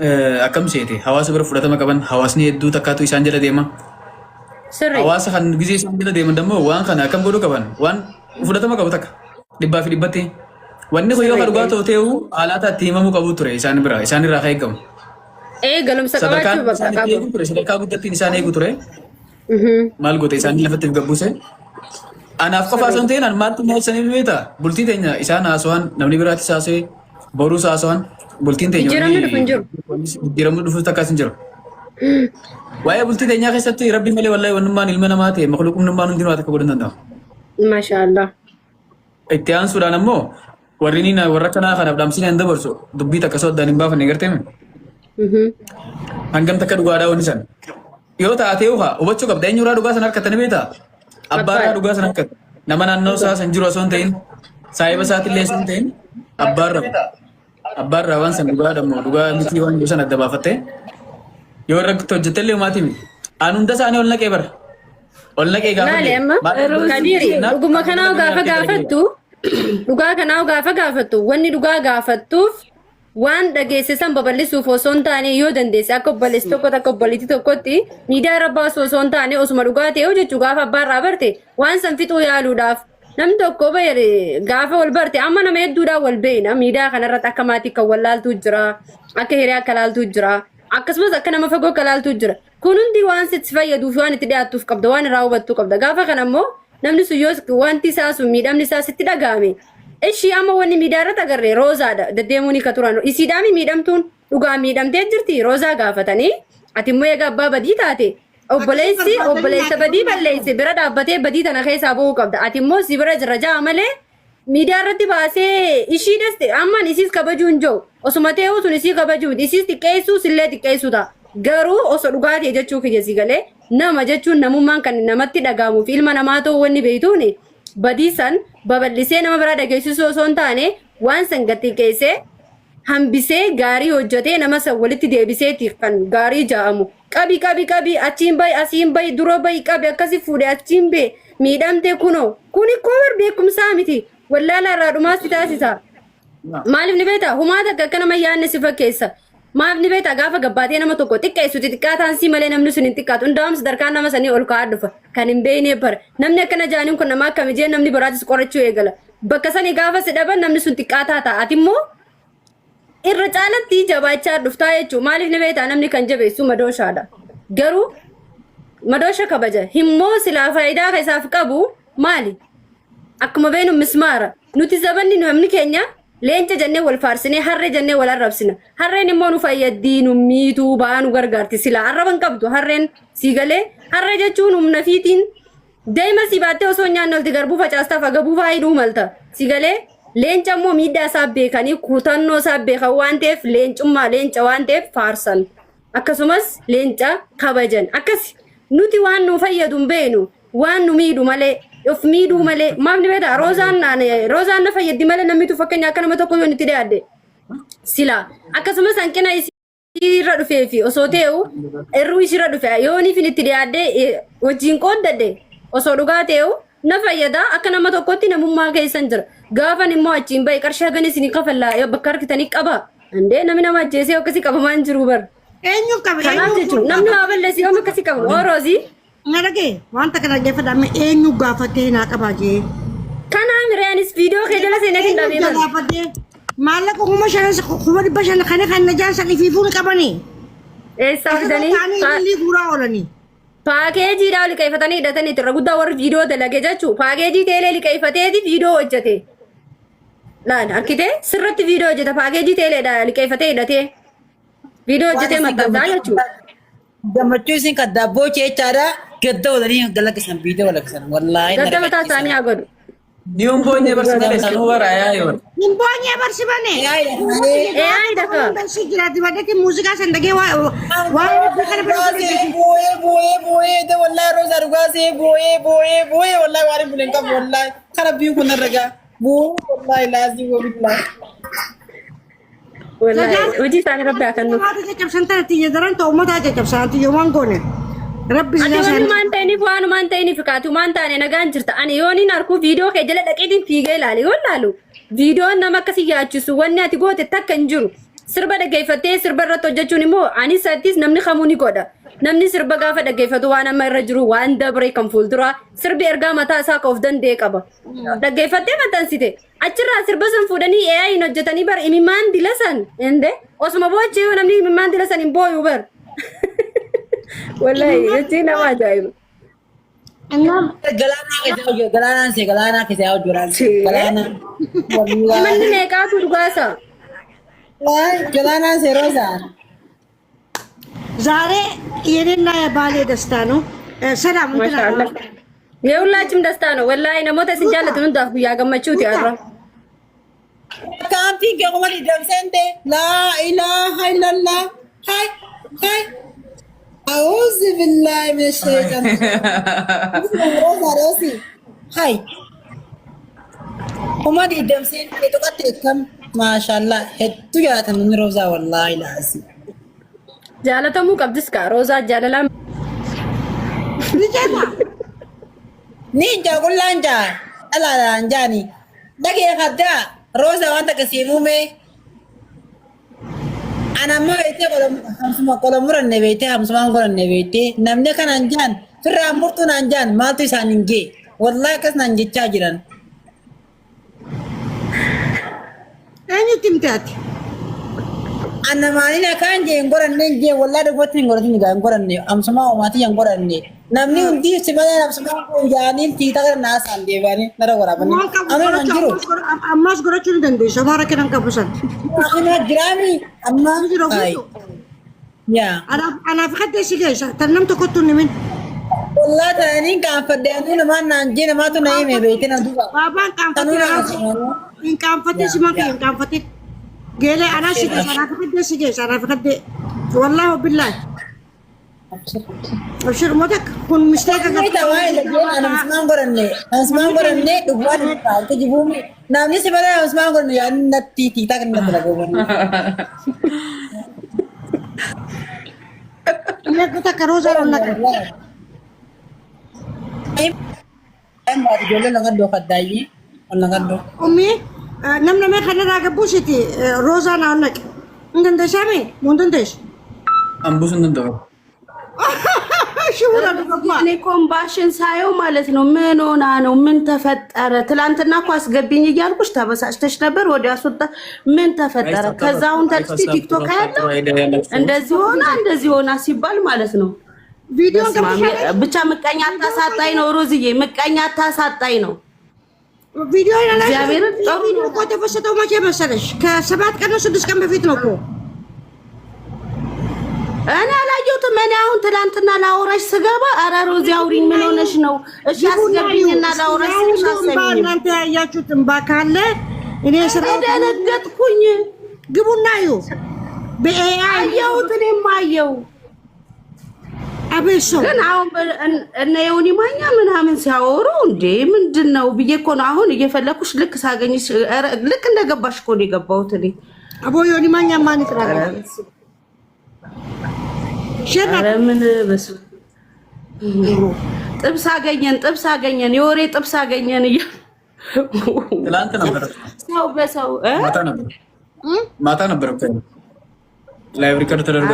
akkam seete hawaasa bira fudhatama qaban hawaasni hedduu takkaatu isaan jala deema. Hawaasa kan gisee isaan jala deeman dammoo waan kana akkam godhuu qaban waan fudhatama qabu takka dhibbaa fi dhibbatti. Wanni kun yoo kan dhugaa ta'u haalata itti himamuu qabu ture isaan bira isaan irraa eegamu. Galumsa qabaachuu bakka qabu. Sadarkaa guddattiin isaan eegu ture. Maal goote isaan lafatti gabbuse. Anaaf qofa osoo hin ta'in an maaltu neessanii beektaa bultii teenya isaan haasawaan namni biraatti haasawee boruus haasawaan bultiin teenya jijjiiramni dhufuus takkaas hin jiru. Waa'ee bultii teenyaa keessatti rabbi malee wallahi wannummaan ilma namaa ta'e makluuqummaan hundinuu akka godhan danda'u. Maashaallah. Itti aansuudhaan ammoo warri warra kanaa kanaaf dhaamsiin hin dabarsu dubbii takka soddaan hin baafanne garteemi. Hangam takka dhugaadhaa wanni san. Yoo taatee hubachuu qabda eenyurraa dhugaa san harkattanii beektaa? Abbaarraa dhugaa san harkatta. Nama naannoo isaa san jiru osoo hin ta'in saahiba isaatiillee osoo hin ta'in abbaarraa waan san dhugaa mitii waan jiru san adda baafattee yoo irra hojjettellee humaatii miti. Aan hunda isaanii ol naqee bara. Ol naqee gaafa. Kadiiri dhuguma kanaa gaafa gaafattu dhugaa kanaa gaafa gaafattu wanni dhugaa gaafattuuf waan dhageessisan babal'isuuf osoo hin taane yoo dandeesse akka obboleessi tokko takka obboleettii tokkotti miidiyaa irra baasu osoo hin taane osuma dhugaa ta'e hojjechuu gaafa abbaarraa barte waan san fixuu yaaluudhaaf namni tokko gaafa wal barte amma nama hedduudhaan wal beeyna miidiyaa kanarratti akka maatii kan wal laaltuu jira akka hiree akka laaltuu jira akkasumas akka nama fagoo akka laaltuu jira kun hundi waan sitti fayyaduuf waan itti dhiyaattuuf qabda waan irraa hubattuu qabda gaafa kana immoo namni sun yoo wanti isaa sun miidhamni isaa sitti dhaga'ame. Ishii amma wanni miidiyaa irratti agarre roozaadha deddeemuun ka turan isiidhaami miidhamtuun dhugaa miidhamtee jirti roozaa gaafatanii ati immoo egaa abbaa badii taate obboleessa badii balleesse bira dhaabbatee badii tana keessaa bu'uu qabda ati immoo si bira jirra ja'a malee miidiyaa irratti baasee ishii dhaste amman isiis kabajuu hin jiru osuma ta'uu sun isii kabajuu isiis xiqqeessuu sillee xiqqeessuu ta'a garuu osoo dhugaatii jechuu kiyya si galee nama jechuun namummaan kan namatti dhagaamuuf ilma namaa ta'uu wanni beektuuni. Badiisan babal'isee nama biraa dhageessisuu osoo hin taane waan san gati keessee hambisee gaarii hojjetee nama san walitti deebiseeti kan gaarii ja'amu. Qabi achiin bayi asiin bayi dura bayi qabi akkasi fuudhee achiin bee miidhamtee kunoo kuni koobar beekumsaa miti wallaala irraa dhumaas taasisa. Maaliif ni beektaa humaa takka akka nama yaadne si fakkeessa. Maaf ni beektaa gaafa gabbaatee nama tokko xiqqeessuti xiqqaataan si malee namni sun hin xiqqaatu hundaa'um sadarkaan nama sanii ol ka'aa dhufa kan hin beekne bara namni akkana jaaniin kun nama akkami jee namni biraatis qorachuu eegala bakka sanii gaafa si dhaban namni sun xiqqaataa ta'a ati immoo irra caalatti jabaachaa dhuftaa jechuudha maaliif ni beektaa namni kan jabeessu madooshaadha garuu madoosha kabaja himmoo silaa faayidaa isaaf qabu maali akkuma beenu mismaara nuti sabanni namni keenya. Leenca jennee wal faarsine harree jennee wal arrabsina harreen immoo nu fayyaddi nu miituu ba'aa nu gargaarti sila arraban qabdu harreen si galee harree jechuun humna fiitiin deema si baattee osoo nyaanne olti garbuu facaastaaf agabuu faayiduu malta si galee leenca immoo miidhaa isaa beekanii kutannoo isaa beekan waan ta'eef leencummaa leenca waan ta'eef faarsan akkasumas leenca kabajan akkasi nuti waan nu fayyadu hin beenu waan nu miidhu malee. Of miidhuu malee maafni beektaa roozaan na fayyaddi malee namni tu fakkeenya akka nama tokko yoo itti dhiyaadde sila akkasumas hanqina isirra dhufee fi osoo ta'u irruu isirra dhufe yoo niif itti dhiyaadde wajjin qooddadde osoo dhugaa ta'u na fayyada akka nama tokkotti namummaa keessan jira gaafan immoo achiin bahe qarshii hagan isin kafallaa bakka harkitanii qaba andee namni nama ajjeesee akkasii qabamaa hin jiru bar. Eenyu qaba kanaaf jechuun namni waa balleessi yoo akkasii qaba ooroozii. Ngarage wanta kana jeffadame eenyu gaafatee naa qabaaje kana miraanis viidiyoo kee jala seenee hin dhabee bara gaafatee maallaqa kuma dhibba shan kana kan najaansa ifiifuu ni qabani eessaa fidanii illee guuraa oolanii paakeejiidhaa liqeeffatanii hidhatanii irra guddaa warri viidiyoo dalage jechuu paakeejii teelee liqeeffateeti viidiyoo hojjete laan arkitee sirratti viidiyoo hojjeta paakeejii teeleedha liqeeffatee hidhatee viidiyoo hojjetee maxxansaa jechuudha. Gammachuu isin kan daabboo jechaadha gadda walanii galakkisan viidiyoo walakkisan wallaahi. Gadda mataa isaanii haa godhu. Ni umboonye barsiifame sanuu baraayaa yoo. Umboonye barsiifame. Daka. Barsi jiraati baadatti muuziqaa san dhagee waa kana barsiifame. Booyee de wallaahi rooza dhugaasee booyee wallaahi waan hin buleen qabu wallaahi kana biyyu kun irra wallaahi laazii wallaahi. Hojii isaanii rabbi haa kennuuf. Maata caccabsan tanatti jedharan ta'u uummata caccabsan yoo goone. Rabbi ati wanumaan ta'iniif kaatumaan taane nagaan jirta ani yooniin harkuu viidiyoo kee jala dhaqeetiin fiigee ilaale yoo ilaalu viidiyoon nama akkasii yaachisu wanni ati goote takka hin jiru sirba dhaggeeffattee sirba irratti hojjechuun immoo ani sattis namni kamuu ni godha. Namni sirba gaafa dhaggeeffatu waan amma irra jiru waan dabre kan fuuldura sirbi ergaa mataa isaa ka of danda'e qaba. Dhaggeeffattee maxxansite achirraa sirba san fuudhanii AI hin hojjetanii bar imimmaan dilasan inde osuma boochee namni imimmaan dilasan hin booyu bar. Wallahi jechi nama ajaa'iba. Galana kisa hau juran. Galana. Manni meeqaatu dhugaasa? Galana se Rosa. ዛሬ የኔና የባሌ ደስታ ነው። ሰላም ማሻአላህ የሁላችንም ደስታ ነው። ወላሂ ነሞተ ሲንጃለት ምን ዳፍ ያገመቹት ያራ ካንቲ ገመል ደምሰንቴ ላ ኢላሃ ኢላላህ ሃይ ሃይ አውዝ ቢላሂ ሚነሽ ሸይጣን ሮሲ ሃይ ኮማዲ ደምሰንቴ ተቀጥ ከም ማሻአላህ ሄቱ ያተን ሮዛ ወላሂ ላዚ jaalatamu qabdis ka roza jaalalam ni jagullanja ala anjani dage khadda roza wanta kasimume ana ma ite kolom muran ne bete hamsuma ngoran ne bete namne kan anjan firra murtun anjan maltu saninge wallahi kas nanje chajiran ani timtat ana malina kanje ngoran ne wallahi da gotin ngoran ni ga ngoran ne amsuma o mati yang ngoran ne namni undi sibala amsuma ko yani ti ta na san de bani nara gora bani ana nanjiro ammas gorachun dande sabara kenan kabusan ana grami amma ay ya ana fakade sigesa tanam to kotun min wallahi tani kan fadde anu ma nanje na ma to nayi me bete na duba baban kan fati in kan fati sima kan fati gele ana sigesa ana fakade sigesa ana fakade wallahi billahi abshir modak kun mistake ka ta wai da ana amsuma ngoran ne duba ta ke jibumi namni sibala amsuma ngoran ya natti ti ta kan na talaga wani ya kita karoza onna ay ma di jole langan do kadai langan do ummi namna me khana raga busiti roza na onna ngande shami mundandesh ambusun ndo እኔ ኮምባሽን ሳየው ማለት ነው ምን ሆና ነው ምን ተፈጠረ ትላንትና እኮ አስገብኝ እያልኩሽ ተበሳጭተሽ ነበር ወዲያ አስወጣ ምን ተፈጠረ ከዛውን ተክስቲ ቲክቶክ ያለው እንደዚህ ሆና ሲባል ማለት ነው ቪዲዮ ብቻ ምቀኛ አታሳጣኝ ነው ሮዝዬ ምቀኛ አታሳጣኝ ነው ቪዲዮ ያላሽ ቪዲዮ እኮ ተፈሰተው መቼ መሰለሽ ከ7 ቀን 6 ቀን በፊት ነው እኮ እኔ አላየሁትም። እኔ አሁን ትላንትና ላወራሽ ስገባ ኧረ ሮዚ አውሪኝ ምን ሆነሽ ነው? እሺ አስገብኝና ላወራሽ ስናሰኝ እናንተ ያያችሁትን ባካለ እኔ ስራ ደነገጥኩኝ። ግቡና እዩ በኤአይ አየሁት እኔም አየሁ። አቤሶ ግን አሁን እነ ዮኒ ማኛ ምናምን ሲያወሩ እንዴ ምንድነው ብዬ እኮ ነው አሁን እየፈለኩሽ ልክ ሳገኝሽ ልክ እንደገባሽ እኮ ነው የገባሁት እኔ አቦ ዮኒ ማኛ ማን ይጥራል ምን በሱ ጥብስ አገኘን የወሬ ጥብስ አገኘን ትላንት ነበር ሰው በሰው ማታ ነበር እኮ ላይቭ ሪከርድ ተደርጎ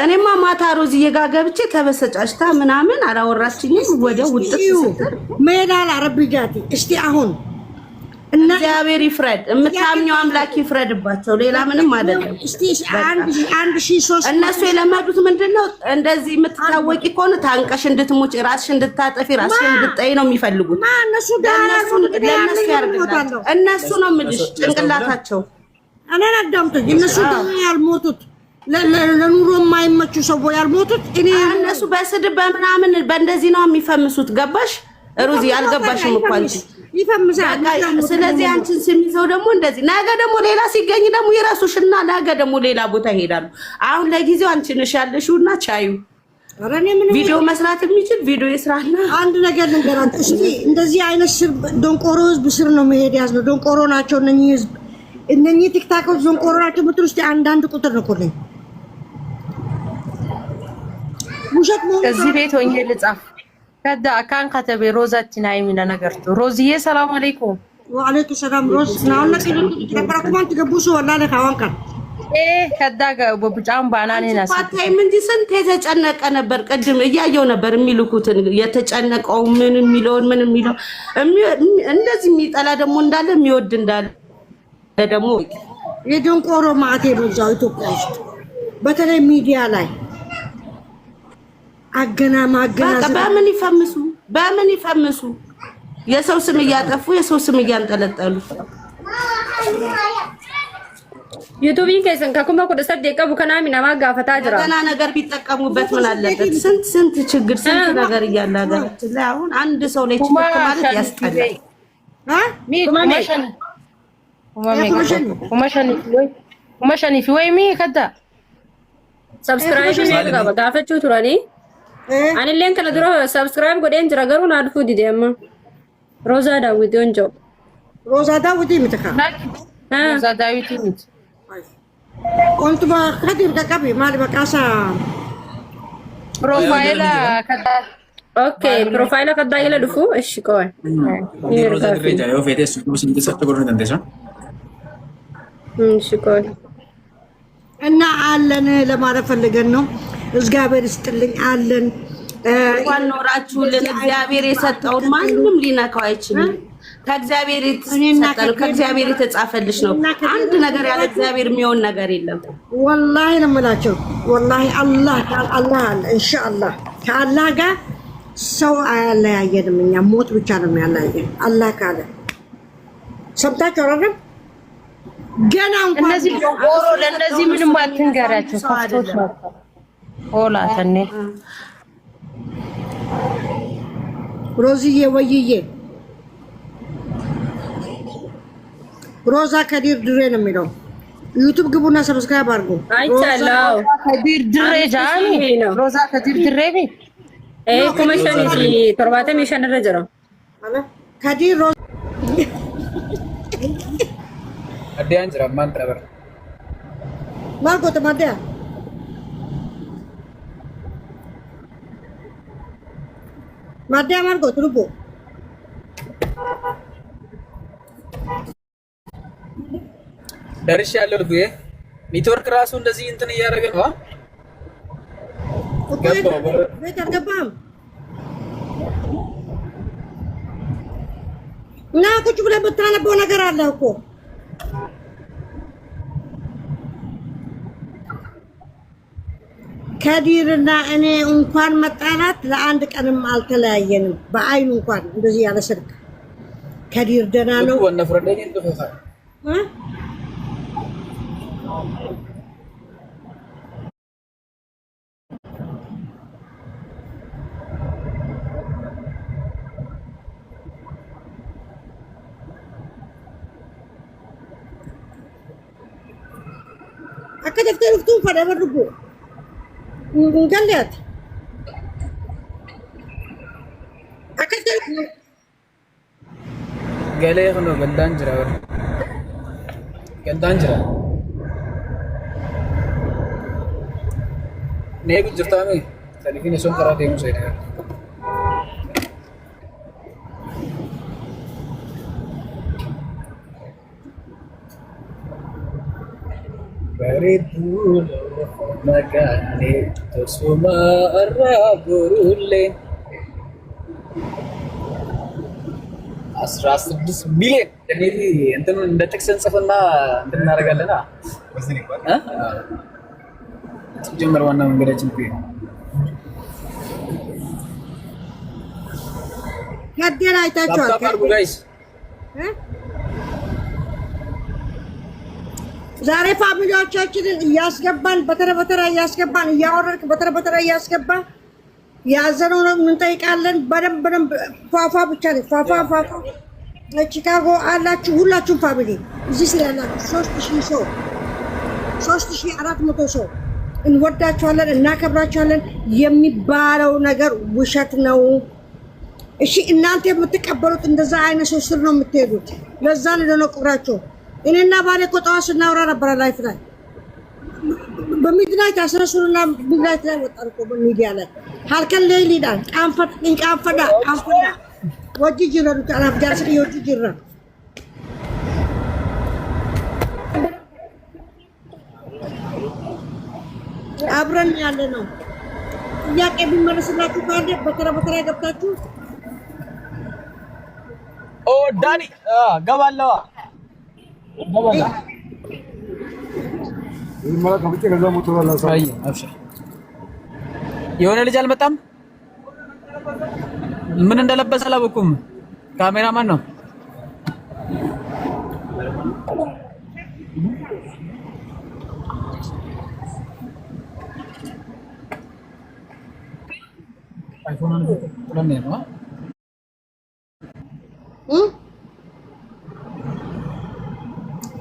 እኔማ ማታ ሮዝዬ ጋር ገብቼ ተበሰጫጭታ ምናምን አላወራችኝም ወዲያው ውጥት ስትል ሜዳል አረብጃቲ እስቲ አሁን እግዚአብሔር ይፍረድ የምታምኘው አምላክ ይፍረድባቸው ሌላ ምንም አይደለም እስቲ አንድ ሺህ ሶስት እነሱ የለመዱት ምንድነው እንደዚህ የምትታወቂ ከሆነ ታንቀሽ እንድትሞች ራስሽ እንድታጠፊ ራስሽ እንድትጠይ ነው የሚፈልጉት እነሱ ለነሱ ያርግላቸው እነሱ ነው የምልሽ ጭንቅላታቸው እኔን አዳምጡኝ እነሱ ደግሞ ያልሞቱት ለኑሮ የማይመቹ ሰዎች ያልሞቱት እነሱ በስድብ በምናምን በእንደዚህ ነው የሚፈምሱት ገባሽ ሩዚ አልገባሽም እኮ አንቺ ይፈምሳል ስለዚህ አንቺን ስሚዘው ደግሞ እንደዚህ ነገ ደግሞ ሌላ ሲገኝ ደግሞ ይረሱሽና ነገ ደግሞ ሌላ ቦታ ይሄዳሉ አሁን ለጊዜው አንቺ ነሽ ያለሽውና ቻዩ ቪዲዮ መስራት የሚችል ቪዲዮ ይስራና አንድ ነገር ልንገራት እስቲ እንደዚህ አይነት ደንቆሮ ህዝብ ስር ነው መሄድ ያዝነው ደንቆሮ ናቸው እነኚህ ህዝብ እነኚህ ቲክታኮች ደንቆሮ ናቸው ምትል እስቲ አንዳንድ ቁጥር ልኮልኝ ውሸት ነው እዚህ ቤት ሆኜ ልጻፍ ከዳ አካን ከተቤ ሮዛችን አይሚና ነገርቱ ሮዚዬ ሰላም አለይኩም وعليكم السلام روز ناونا كده تبارك ما تجبوسوا ولا لك هوانكر ከዳጋ በብጫም ባናኔ ናስ ፓታይ ምን ዲሰንት የተጨነቀ ነበር። ቅድም እያየው ነበር የሚልኩትን የተጨነቀው ምን የሚለውን እንደዚህ የሚጠላ ደግሞ እንዳለ የሚወድ እንዳለ ደግሞ የደንቆሮ ማዕቴ በዛው ኢትዮጵያ ውስጥ በተለይ ሚዲያ ላይ በምን ይፈምሱ የሰው ስም እያጠፉ የሰው ስም እያንጠለጠሉ ዩቲዩብን ከሰን ከኩማ ቆደሰት ደቀቡ ከናሚ ናማ ጋፈታ ጅራ ገና ነገር ቢጠቀሙበት ምን አለበት? ስንት ችግር ስንት ነገር እያለ ሀገራችን ላይ አሁን አንድ ሰው ላይ ችግር ማለት ያስጠላል። ኩማሻኒ ፊ ወይ ሚ ከዳ ሰብስክራይብ ሜጋ ጋፈቹ ቱራኒ አኒ ለን ከለ ድሮ ሰብስክራይብ ጎዴን ጅራ ገሩን አልፉ ዲደማ ሮዛ ዳዊት ወንጆ ሮዛ ዳዊት ምትካ ሮዛ ዳዊት ምት كنت بخدم كابي مالي بكاسا ፕሮፋይላ ከዳ ኦኬ ፕሮፋይላ ከዳ ይለ ድፉ እሺ ቆይ ሮዛ ድሬጃ ዮ ፌቴስ ሙስሊም ተሰጥቶ ጎር እንደዛ እሺ ቆይ እና አለን ለማለት ፈልገን ነው። እግዚአብሔር ይስጥልኝ አለን እንኳን ኖራችሁልን። እግዚአብሔር የሰጠውን ማንም ሊነካው አይችልም። ከእግዚአብሔር የተሰጠው ከእግዚአብሔር የተጻፈልሽ ነው። አንድ ነገር ያለ እግዚአብሔር የሚሆን ነገር የለም። ወላሂ ነው የምላቸው። ወላሂ አላህ አለ ኢንሻአላህ ከአላህ ጋር ሰው አያለያየንም። እኛ ሞት ብቻ ነው የሚያለያየን አላህ ካለ። ሰምታችሁ አይደል? ገና እንኳን እነዚህ ኦሮ ለነዚህ ምንም አትንገራቸው። ከፍቶች ነው ኦላ ተኔ ሮዚዬ ወይዬ ሮዛ ከዲር ድሬ ነው የሚለው ዩቲዩብ ግቡና ሰብስክራይብ አድርጉ። አይቻላው ከዲር ድሬ ጃኒ ሮዛ ከዲር ድሬ ቤ ኮሚሽን እዚ ተርባተ ሚሽን ረጀሮ አለ ከዲር ሮዛ አዲያን ጅራ ማን ተበር ማርኮ ተማዲያ ማዲያ ማርኮ ትሩቦ ደርሽ ያለው ልኩ ኔትወርክ ራሱ እንደዚህ እንትን እያደረገ ነው። ቤት አልገባም እና ቁጭ ብለህ ብታነበው ነገር አለ እኮ ከዲርና እኔ እንኳን መጣላት ለአንድ ቀንም አልተለያየንም። በአይኑ እንኳን እንደዚህ ያለ ስልክ ከዲር ደህና ነው ወነፍረደኝ እንተፈሳ akka daftaruftuun fadha barrugo Galliat. Akka ta'e galee kun gandaan jira. Gandaan jira. Nee kun jirtaa mee? Talifiin sun karaa deemu seena. Bareedu magane tosuma arrabulle 16 ሚሊዮን እንግዲህ እንትን እንደ ጥቅስን ጽፈና እንትን እናደርጋለና ወስኔ እንኳን ጀመር ዋና መንገዳችን ነው ያደላ አይታችኋል ጋይስ ዛሬ ፋሚሊዎቻችንን እያስገባን በተራ እያስገባን እያወረድክ በተራ እያስገባን ያዘነው ነው እንጠይቃለን። በደንብ ፋፋ ብቻ ነው ፋፋ ቺካጎ አላችሁ ሁላችሁም ፋሚሊ እዚህ ስላላችሁ 3400 ሰው እንወዳችኋለን፣ እናከብራችኋለን። የሚባለው ነገር ውሸት ነው። እሺ እናንተ የምትቀበሉት እንደዛ አይነት ሰው ስር ነው የምትሄዱት። ለዛ ነው ለነቁራችሁ እኔና ባለ ቆጣው ስናወራ ነበር ላይፍ ላይ በሚድናይት አስረሱና ሚድናይት ላይ ወጣን እኮ በሚዲያ ላይ halkan leeyliidhaan qaanfadha wajji jirra nuti anaaf jaarsa dhiyootti jirra አብረን ያለ ነው። ጥያቄ ቢመለስላችሁ ካለ በተራ በተራ ገብታችሁ ኦ ዳኒ ገባለዋ ገባላ የሆነ ልጅ አልመጣም። ምን እንደለበሰ አላወኩም። ካሜራማን ነው።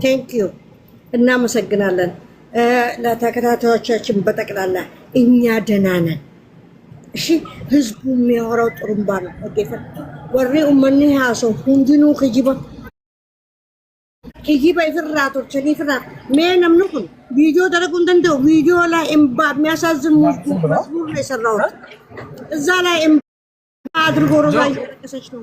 ቴንክ ዩ እናመሰግናለን። ለተከታታዮቻችን በጠቅላላ እኛ ደህና ነን። እሺ ህዝቡ የሚያወራው ጥሩምባ ነው። ወሬ ኡመኒ ሀሰው ሁንዲኑ ክጂባ ይፍራቶችን ይፍራ ሜነም ንኩን ቪዲዮ ደረጉ እንደው ቪዲዮ ላይ እምባ የሚያሳዝን መዝሙር ነው የሰራሁት። እዛ ላይ እምባ አድርጎ ሮዛ እየለቀሰች ነው።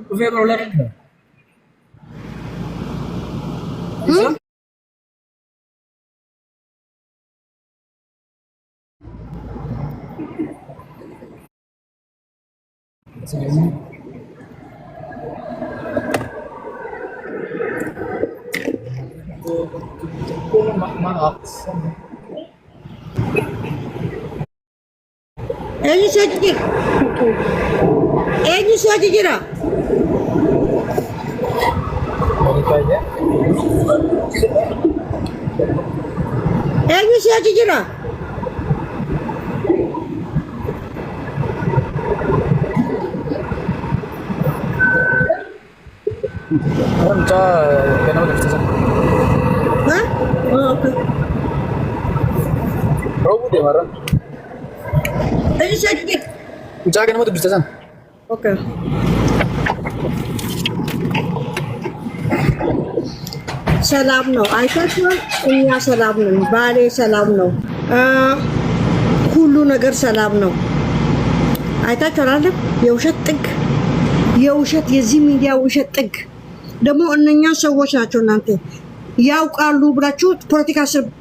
Eni saja jira. Eni saja jira. Hah? Oh, okay. Robo deh marah. Eni saja jira. Jangan mau tuh san. Okay. ሰላም ነው። አይታችኋል። እኛ ሰላም ነን። ባሌ ሰላም ነው። ሁሉ ነገር ሰላም ነው። አይታችኋል አይደል? የውሸት ጥግ፣ የውሸት የዚህ ሚዲያ ውሸት ጥግ ደግሞ እነኛ ሰዎች ናቸው። እናንተ ያውቃሉ ብላችሁ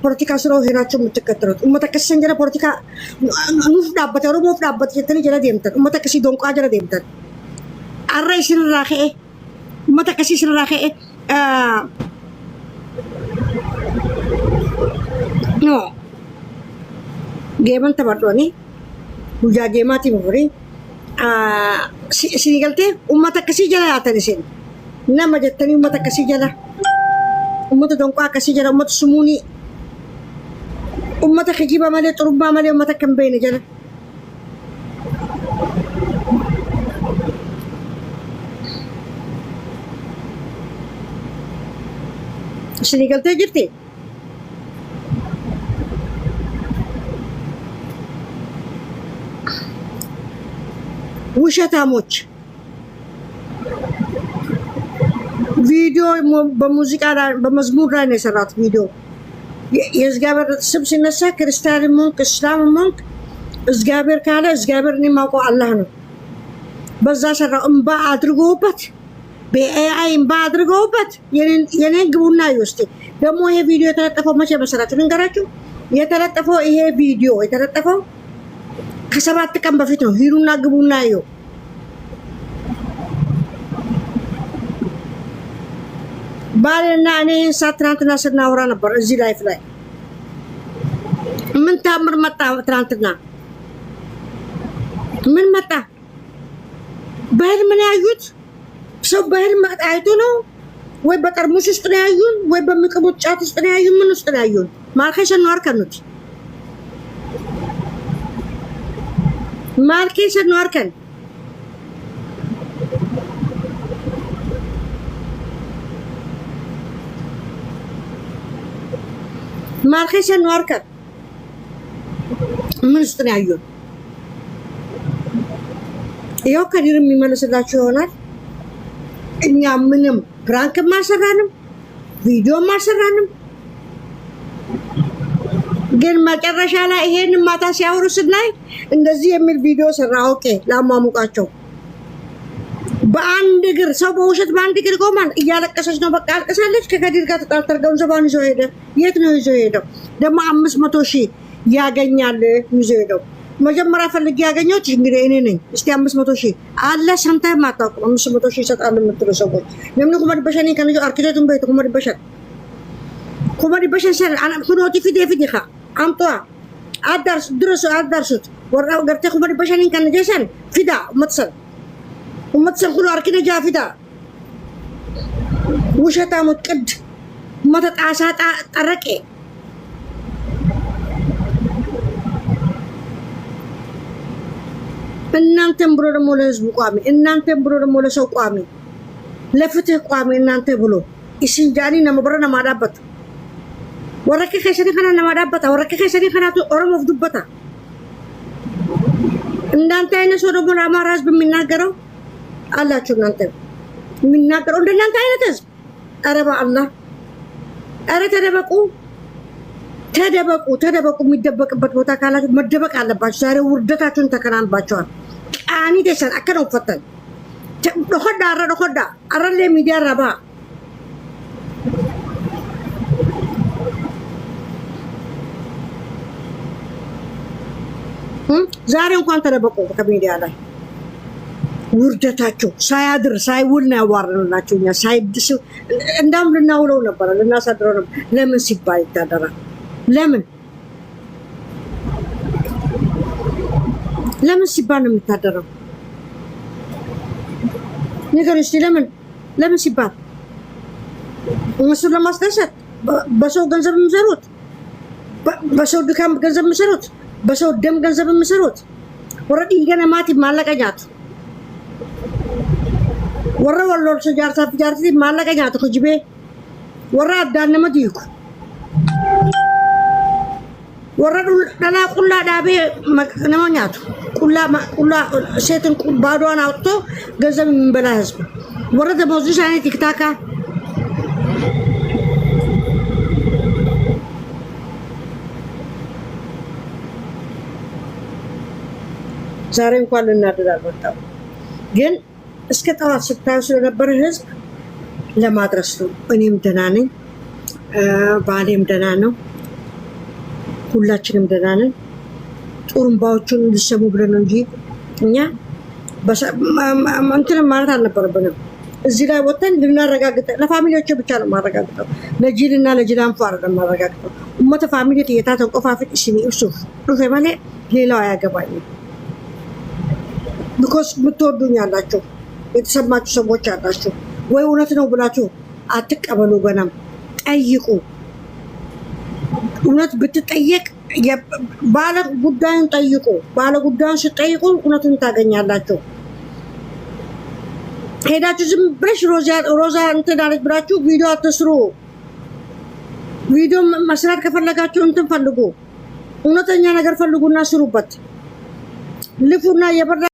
ፖለቲካ ስራው ሄዳችሁ የምትከተሉት ኡመተከሰን ጀለ ፖለቲካ ኑፍዳበት ኦሮሞ ፍዳበት ጀተኒ ጀለ ደምተን ኡመተከሲ ዶንቋ ጀለ ደምተን አራይ ስራኸ ኡመተከሲ ስራኸ no geeman tabardooni guyyaa geemaati mufuri sinigalte ummata akkasii jala yaatan isin nama jettanii ummata akkasii jala ummata donqaa akkasii jala ummata sumuunii ummata kijiba malee xurumbaa malee ummata akka hin beekne jala sinigaltee jirti ውሸታሞች ቪዲዮ በሙዚቃ ላይ በመዝሙር ላይ ነው የሰራት ቪዲዮ የእግዚአብሔር ስም ሲነሳ ክርስቲያን ሞንክ እስላም ሞንክ እግዚአብሔር ካለ እግዚአብሔር እኔ የማውቀው አላህ ነው። በዛ ሰራው እምባ አድርጎበት በኤአይ እምባ አድርጎበት የኔን ግቡና ይወስድ ደግሞ ይሄ ቪዲዮ የተለጠፈው መቼ መሰራችሁ ልንገራችሁ። የተለጠፈው ይሄ ቪዲዮ የተለጠፈው ከሰባት ቀን በፊት ነው። ሂሩና ግቡና እዩ። ባልና እኔ ሰዓት ትናንትና ስናወራ ነበር እዚህ ላይፍ ላይ ምን ታምር መጣ? ትናንትና ምን መጣ? በህልም ነው ያዩት። ሰው በህልም አይቶ ነው ወይ በጠርሙስ ውስጥ ነው ያዩን ወይ በሚቅቡት ጫት ውስጥ ነው ያዩን። ምን ውስጥ ነው ያዩን? ማርከሽን ነው አርከኑት ማርኬሰን ነው አርከን ማርኬሰን ነው አርከን ምን ውስጥ ነው ያዩን? ይኸው ከዲር የሚመለስላችሁ ይሆናል። እኛ ምንም ፕራንክ ማሰራንም ቪዲዮ ማሰራንም ግን መጨረሻ ላይ ይሄን ማታ ሲያወሩ ስናይ እንደዚህ የሚል ቪዲዮ ሰራ። ኦኬ ላማሙቃቸው በአንድ እግር ሰው በውሸት በአንድ እግር ቆማል። እያለቀሰች ነው። በቃ አልቀሳለች። ከከዲር ጋር ተጣልተው ገንዘቧን ይዞ ሄደ። የት ነው ይዞ ሄደው? ደግሞ 500,000 ያገኛል ይዞ ሄደው መጀመሪያ ፈልጌ ያገኘሁት እንግዲህ እኔ ነኝ። እስቲ 500,000 አለ ሰምተህ ማታውቁ 500,000 ይሰጣሉ የምትሉ ሰዎች ለምን ኩመድ በሸኔ ከነጆ አርኪቴክቱን በይቱ ኩመድ በሸን ሰር አና ኩኖቲ ፊዲኻ አምጧ አዳርስ ድረሱ አዳርሱት ወራው ገርተ ኩመድ በሸኔ ከነጀሰን ፊዳ ወመትሰል ኩሉ አርኪነ ጃ ፊዳ ውሸታ ሙቅድ መተጣሳጣ ጠረቄ እናንተም ብሎ ደግሞ ለህዝቡ ቋሚ እናንተም ብሎ ደግሞ ለሰው ቋሚ ለፍትህ ቋሚ እናንተ ብሎ ኢስንጃኒ ነመብረና ማዳበት ወረከ ከሰሪ ከና ነማዳበት ወረከ ከሰሪ ከና ኦሮሞ ፍዱበታ እናንተ አይነት ሰው ደግሞ ለአማራ ህዝብ የሚናገረው አላችሁ እናንተ የሚናገረው እንደናንተ አይነት ህዝብ ኧረ በአላህ ኧረ ተደበቁ የሚደበቅበት ቦታ ካላችሁ መደበቅ አለባችሁ ዛሬ ውርደታችሁን ተከናንባችኋል ቃኒ ደሰን አከነው ፈተን ደኸዳ አረለ ሚዲያ ረባ ዛሬ እንኳን ተደበቁ ከሚዲያ ላይ ውርደታችሁ ሳያድር ሳይውል ነው ያዋረኑላችሁ እኛ ሳይድስ እንዳም ልናውለው ነበር ልናሳድረው ነበር ለምን ሲባል ይታደራል ለምን ሲባል ነው የሚታደረው ነገር እስቲ ለምን ሲባል እነሱ ለማስደሰት በሰው ገንዘብ የሚሰሩት በሰው ድካም ገንዘብ የሚሰሩት በሰው ደም ገንዘብ የሚሰሩት ወረዲ ገና ማቲ ማለቀኛት ወረ ወሎል ሰጃርታ ፍጃርቲ ማለቀኛት ኩጅቤ ወረ አዳነመ ዲኩ ወረ ዳላ ቁላ ዳቤ ነማኛቱ ቁላ ሴትን ባዶዋን አውጥቶ ገንዘብ የሚበላ ህዝብ ወረ ደሞዙ ሳይኔ ቲክታካ ዛሬ እንኳን ልናደድ አልመጣም ግን እስከ ጠዋት ስታዩ ስለነበረ ህዝብ ለማድረስ ነው እኔም ደህና ነኝ ባሌም ደህና ነው ሁላችንም ደህና ነን ጡሩምባዎቹን ልሰሙ ብለን እንጂ እኛ እንትን ማለት አልነበረብንም እዚህ ላይ ወጥተን ልናረጋግጥ ለፋሚሊዎቹ ብቻ ነው ማረጋግጠው ለጂልና ለጂላንፎ አይደለም ማረጋግጠው ኡመተ ፋሚሊ የታተው ቆፋፊት እስሚ ኡሱፍ ዱፈ ማለት ሌላው አያገባኝም ቢኮዝ ምትወዱኝ አላችሁ የተሰማችሁ ሰዎች አላችሁ ወይ እውነት ነው ብላችሁ አትቀበሉ ገናም ጠይቁ እውነት ብትጠየቅ ባለ ጉዳዩን ጠይቁ ባለ ጉዳዩን ሲጠይቁ እውነቱን ታገኛላችሁ ሄዳችሁ ዝም ብለሽ ሮዛ እንትን አለች ብላችሁ ቪዲዮ አትስሩ ቪዲዮ መስራት ከፈለጋችሁ እንትን ፈልጉ እውነተኛ ነገር ፈልጉና ስሩበት ልፉና የበራ